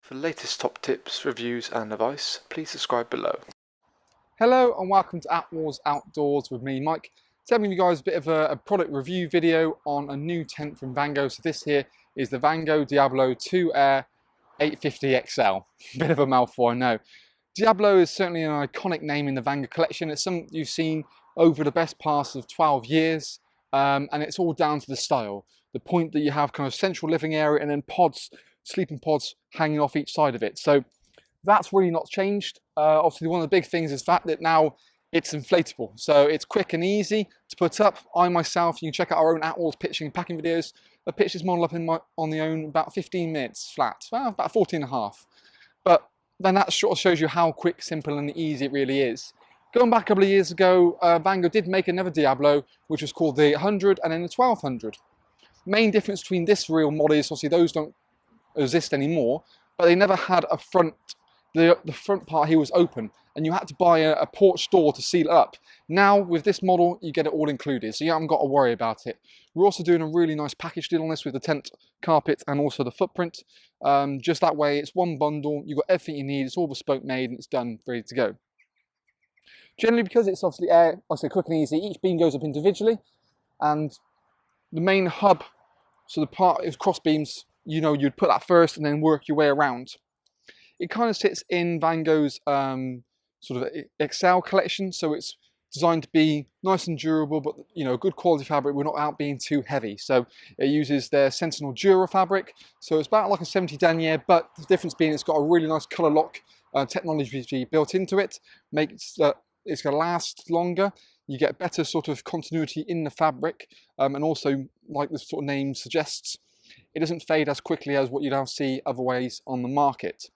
For the latest top tips, reviews and advice, please subscribe below. Hello and welcome to Attwoolls Outdoors with me, Mike. Today I'm giving you guys a bit of a product review video on a new tent from Vango. So this here is the Vango Diablo II Air 850 XL. Bit of a mouthful, I know. Diablo is certainly an iconic name in the Vango collection. It's something you've seen over the best part of 12 years, and it's all down to the style. The point that you have kind of central living area and then pods, sleeping pods hanging off each side of it. So that's really not changed. Obviously, one of the big things is the fact that now it's inflatable. So it's quick and easy to put up. I myself, you can check out our own Attwoolls pitching and packing videos. I pitched this model up on the own about 15 minutes flat, well, about 14 and a half. But then that sort of shows you how quick, simple and easy it really is. Going back a couple of years ago, Vango did make another Diablo, which was called the 100 and then the 1200. Main difference between this real model is obviously those don't exist anymore, but they never had a front. The front part here was open and you had to buy a porch door to seal it up. Now with this model you get it all included, so you haven't got to worry about it. We're also doing a really nice package deal on this with the tent, carpet and also the footprint. Just that way it's one bundle, you've got everything you need, it's all bespoke made and it's done, ready to go. Generally, because it's obviously air, I say quick and easy, each beam goes up individually and the main hub, so the part is cross beams, you know, you'd put that first and then work your way around. It kind of sits in Vango's sort of XL collection, so it's designed to be nice and durable, but you know, good quality fabric. We're not out being too heavy, so it uses their Sentinel Dura fabric. So it's about like a 70 denier, but the difference being it's got a really nice color lock technology built into it, makes it's going to last longer. You get better sort of continuity in the fabric, and also, like the sort of name suggests, it doesn't fade as quickly as what you now see other ways on the market.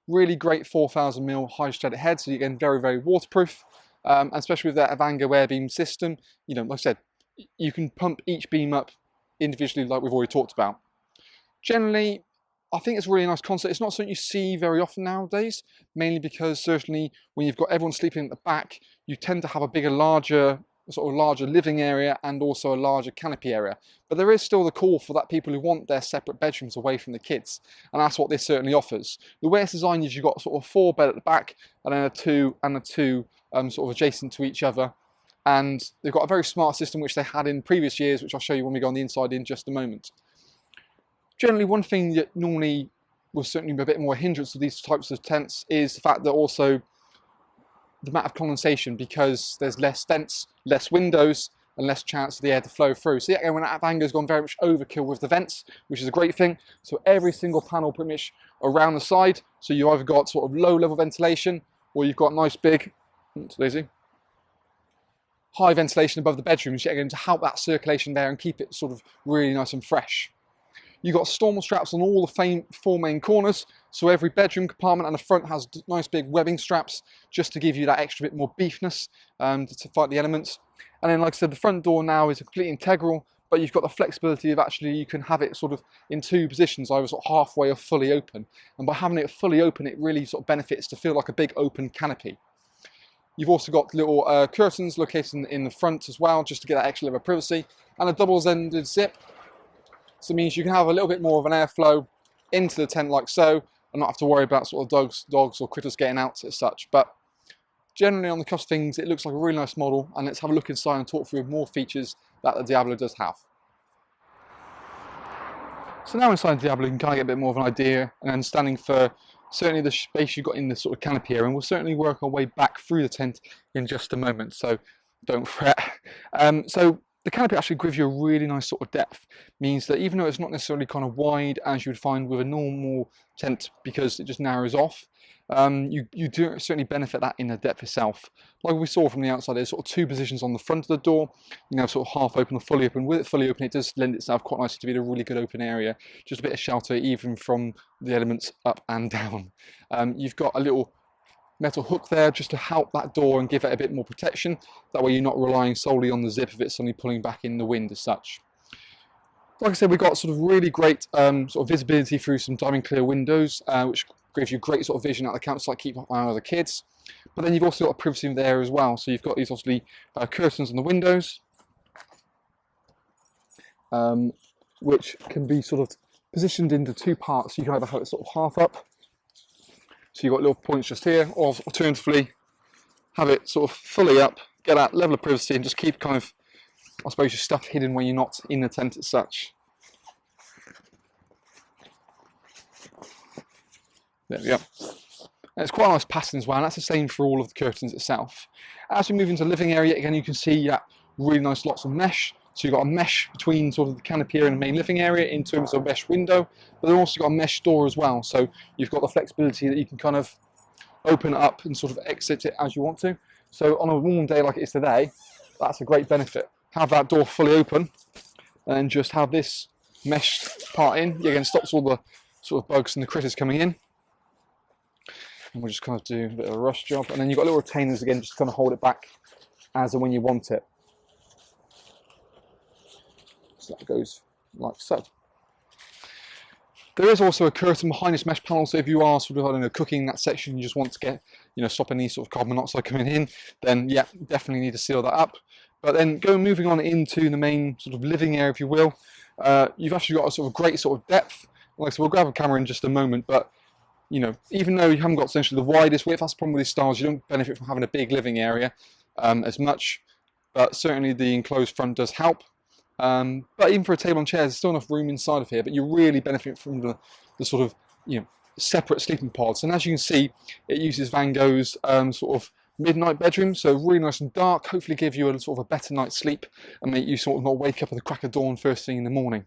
Really great 4000mm high strata head, so you're getting very, very waterproof, and especially with that Vango air beam system, you know, like I said, you can pump each beam up individually like we've already talked about. Generally, I think it's a really nice concept. It's not something you see very often nowadays, mainly because certainly when you've got everyone sleeping at the back, you tend to have a bigger, larger living area and also a larger canopy area. But there is still the call for that people who want their separate bedrooms away from the kids, and that's what this certainly offers. The way it's designed is you've got sort of 4 bed at the back and then a two sort of adjacent to each other, and they've got a very smart system which they had in previous years, which I'll show you when we go on the inside in just a moment. Generally, one thing that normally will certainly be a bit more hindrance to these types of tents is the fact that also the amount of condensation, because there's less vents, less windows, and less chance for the air to flow through. So yeah, when Vango's gone very much overkill with the vents, which is a great thing. So every single panel pretty much around the side, so you either got sort of low level ventilation, or you've got nice big, high ventilation above the bedrooms, yet again to help that circulation there and keep it sort of really nice and fresh. You've got storm straps on all the 4 main corners, so every bedroom compartment and the front has nice big webbing straps just to give you that extra bit more beefness to fight the elements. And then, like I said, the front door now is completely integral, but you've got the flexibility of actually you can have it sort of in 2 positions, either sort of halfway or fully open. And by having it fully open, it really sort of benefits to feel like a big open canopy. You've also got little curtains located in the front as well, just to get that extra level of privacy, and a double-ended zip. So it means you can have a little bit more of an airflow into the tent like so, and not have to worry about sort of dogs or critters getting out as such. But generally on the cost of things, it looks like a really nice model, and let's have a look inside and talk through more features that the Diablo does have. So now inside the Diablo, you can kind of get a bit more of an idea and understanding for certainly the space you've got in the sort of canopy area, and we'll certainly work our way back through the tent in just a moment, so don't fret. So the canopy actually gives you a really nice sort of depth, means that even though it's not necessarily kind of wide as you would find with a normal tent because it just narrows off, you do certainly benefit that in the depth itself. Like we saw from the outside, there's sort of 2 positions on the front of the door, you know, sort of half open or fully open. With it fully open, it does lend itself quite nicely to be a really good open area, just a bit of shelter even from the elements up and down. You've got a little metal hook there just to help that door and give it a bit more protection. That way you're not relying solely on the zip of it suddenly pulling back in the wind as such. Like I said, we've got sort of really great sort of visibility through some diamond clear windows, which gives you great sort of vision at the campsite, keep an eye on the kids. But then you've also got a privacy there as well. So you've got these obviously curtains on the windows. which can be sort of positioned into two parts. You can either have it sort of half up, so you've got little points just here, or alternatively have it sort of fully up, get that level of privacy and just keep kind of, I suppose, your stuff hidden when you're not in the tent as such. There we go. And it's quite a nice pattern as well, and that's the same for all of the curtains itself. As we move into the living area, again, you can see really nice lots of mesh. So you've got a mesh between sort of the canopy area and the main living area in terms of a mesh window, but they've also got a mesh door as well. So you've got the flexibility that you can kind of open it up and sort of exit it as you want to. So on a warm day like it is today, that's a great benefit. Have that door fully open and just have this mesh part in. Again, stops all the sort of bugs and the critters coming in. And we'll just kind of do a bit of a rush job. And then you've got little retainers again, just to kind of hold it back as and when you want it. So that goes like so. There is also a curtain behind this mesh panel, so if you are sort of, I don't know, cooking that section, you just want to get, stop any sort of carbon monoxide coming in, then yeah, definitely need to seal that up. But then moving on into the main sort of living area, if you will, you've actually got a sort of great sort of depth. Like, so we'll grab a camera in just a moment, but even though you haven't got essentially the widest width, that's the problem with these styles, you don't benefit from having a big living area as much, but certainly the enclosed front does help. But even for a table and chairs, there's still enough room inside of here, but you really benefit from the sort of, separate sleeping pods. And as you can see, it uses Vango's sort of midnight bedroom, so really nice and dark, hopefully give you a sort of a better night's sleep and make you sort of not wake up at the crack of dawn first thing in the morning.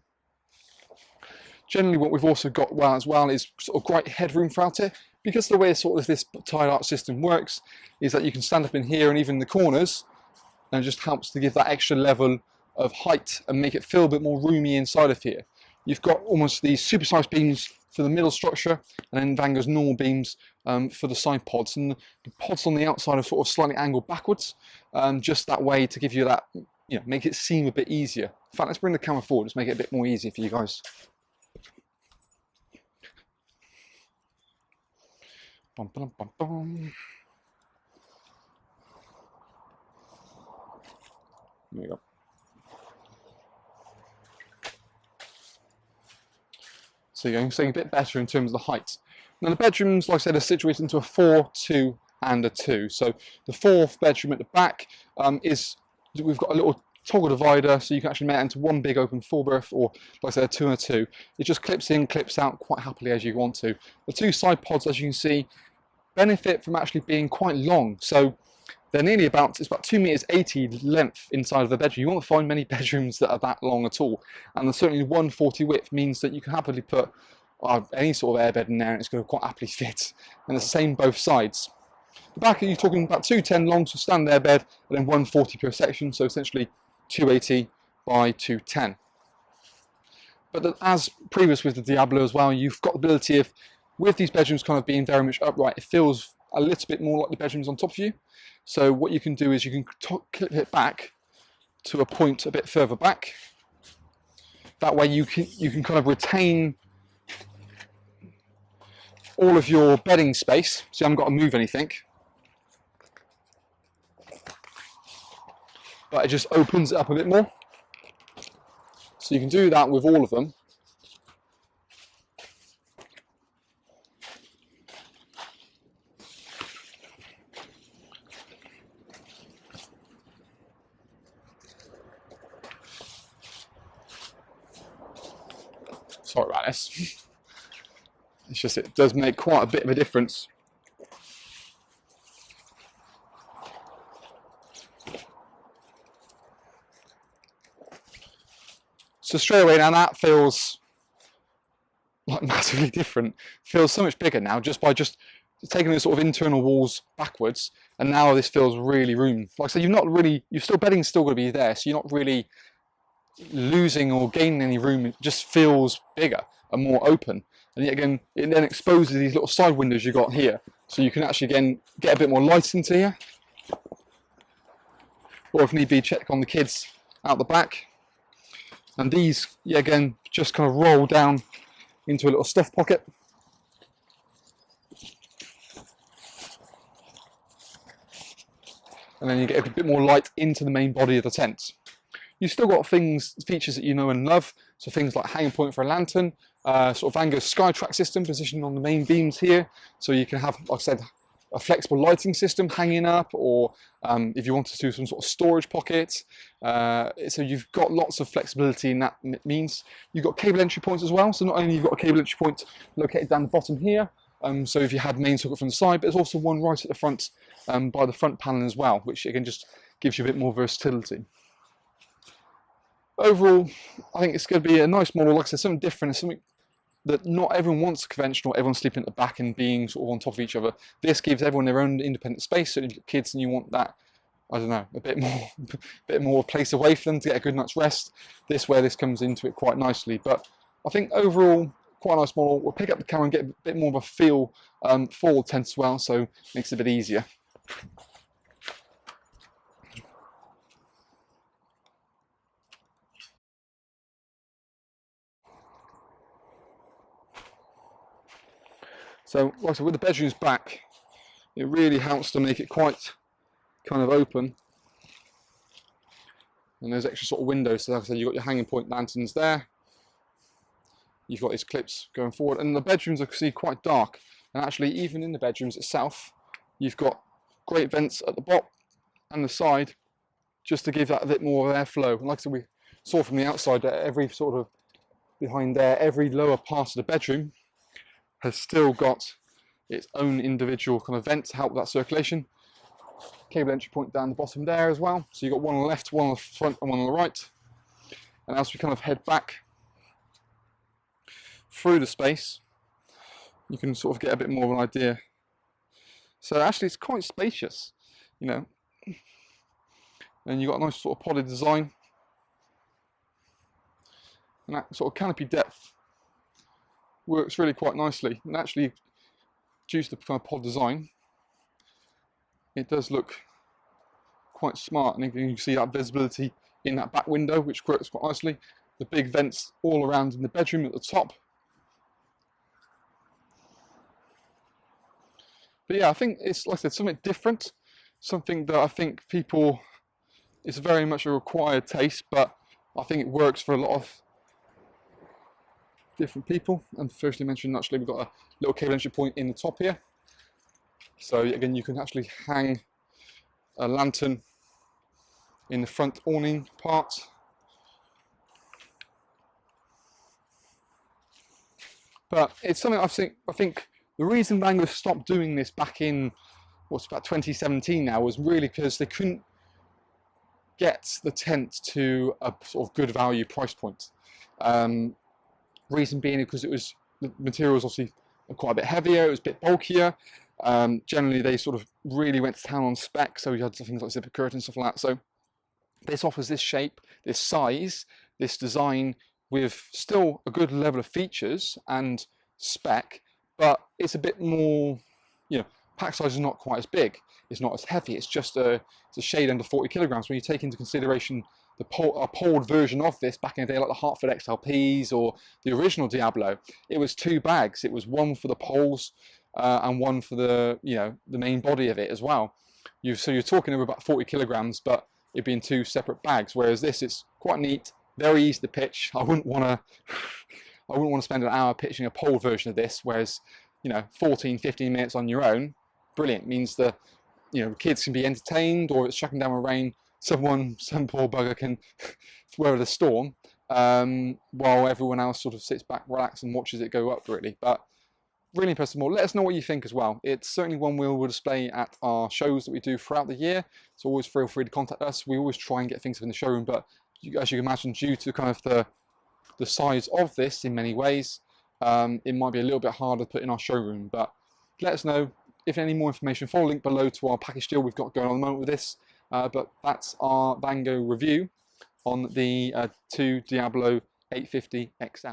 Generally what we've also got as well is sort of great headroom throughout it, because the way sort of this tile art system works is that you can stand up in here and even in the corners, and it just helps to give that extra level of height and make it feel a bit more roomy inside of here. You've got almost these supersized beams for the middle structure, and then Vango's normal beams for the side pods, and the pods on the outside are sort of slightly angled backwards, just that way to give you that, make it seem a bit easier. In fact, let's bring the camera forward, just make it a bit more easier for you guys. Bum, bum, bum, bum. There we go. So you're saying a bit better in terms of the height. Now the bedrooms, like I said, are situated into a 4, 2 and a 2. So the fourth bedroom at the back we've got a little toggle divider, so you can actually make it into one big open 4-berth, or like I said, a 2 and a 2. It just clips in, clips out quite happily as you want to. The two side pods, as you can see, benefit from actually being quite long. So they're nearly it's about 2.80 meters length inside of the bedroom. You won't find many bedrooms that are that long at all. And there's certainly 140 width means that you can happily put any sort of airbed in there and it's going to quite happily fit. And it's the same both sides. The back, you're talking about 210 long, so standard airbed, and then 140 per section, so essentially 280 by 210. But as previous with the Diablo as well, you've got the ability of, with these bedrooms kind of being very much upright, it feels a little bit more like the bedrooms on top of you. So what you can do is you can clip it back to a point a bit further back. That way you can kind of retain all of your bedding space, so you haven't got to move anything. But it just opens it up a bit more. So you can do that with all of them. Sorry about this. It's just, it does make quite a bit of a difference. So straight away now that feels like massively different. Feels so much bigger now just by taking the sort of internal walls backwards, and now this feels really roomy. Like I said, bedding's still going to be there, so you're not really losing or gaining any room. It just feels bigger and more open. And yet again, it then exposes these little side windows you've got here, so you can actually again get a bit more light into here, or if need be, check on the kids out the back. And these, yeah, again, just kind of roll down into a little stuff pocket. And then you get a bit more light into the main body of the tent. You've still got features that you know and love, so things like hanging point for a lantern, sort of Vango's Skytrack system positioned on the main beams here, so you can have, like I said, a flexible lighting system hanging up, or if you want to do some sort of storage pocket. So you've got lots of flexibility in that means. You've got cable entry points as well, so not only you've got a cable entry point located down the bottom here, so if you had main socket from the side, but there's also one right at the front by the front panel as well, which again just gives you a bit more versatility. Overall, I think it's going to be a nice model. Like I said, something different, something that not everyone wants a conventional, everyone's sleeping at the back and being sort of on top of each other. This gives everyone their own independent space, so you've got kids and you want that, I don't know, a bit more place away for them to get a good night's rest. This comes into it quite nicely. But I think overall, quite a nice model. We'll pick up the camera and get a bit more of a feel for the tent as well, so it makes it a bit easier. So, like I said, with the bedrooms back, it really helps to make it quite kind of open. And there's extra sort of windows, so like I said, you've got your hanging point lanterns there. You've got these clips going forward, and the bedrooms I can see quite dark. And actually, even in the bedrooms itself, you've got great vents at the bottom and the side, just to give that a bit more of airflow. And like I said, we saw from the outside that every sort of behind there, every lower part of the bedroom has still got its own individual kind of vent to help with that circulation. Cable entry point down the bottom there as well. So you've got one on the left, one on the front, and one on the right. And as we kind of head back through the space, you can sort of get a bit more of an idea. So actually it's quite spacious, you know. And you've got a nice sort of podded design. And that sort of canopy depth works really quite nicely. And actually, due to the kind of pod design, it does look quite smart. And you can see that visibility in that back window, which works quite nicely. The big vents all around in the bedroom at the top. But yeah, I think it's, like I said, something different. Something that I think people, it's very much a required taste, but I think it works for a lot of different people. And firstly mentioned, actually we've got a little cable entry point in the top here, so again you can actually hang a lantern in the front awning part. But it's something I think the reason Vango stopped doing this back in what's about 2017 now was really because they couldn't get the tent to a sort of good value price point. Reason being because the material was obviously quite a bit heavier, it was a bit bulkier. Generally they sort of really went to town on spec, so you had things like zipper curtains and stuff like that. So this offers this shape, this size, this design with still a good level of features and spec, but it's a bit more, you know, pack size is not quite as big, it's not as heavy, it's just it's a shade under 40 kilograms. When you take into consideration a polled version of this back in the day, like the Hartford XLPs or the original Diablo, it was 2 bags. It was one for the poles and one for the, you know, the main body of it as well. So you're talking over about 40 kilograms, but it'd be in 2 separate bags. Whereas this, it's quite neat, very easy to pitch. I wouldn't want to spend an hour pitching a pole version of this. Whereas, you know, 15 minutes on your own, brilliant. Means the, you know, kids can be entertained, or it's chucking down with rain, some poor bugger can weather the storm, while everyone else sort of sits back, relax, and watches it go up. Really, but really impressive model. Let us know what you think as well. It's certainly one we'll display at our shows that we do throughout the year, so always feel free to contact us. We always try and get things in the showroom, but as you can imagine, due to kind of the size of this in many ways, it might be a little bit harder to put in our showroom. But let us know if any more information. Follow link below to our package deal we've got going on at the moment with this. But that's our Vango review on the 2 Diablo 850 XL.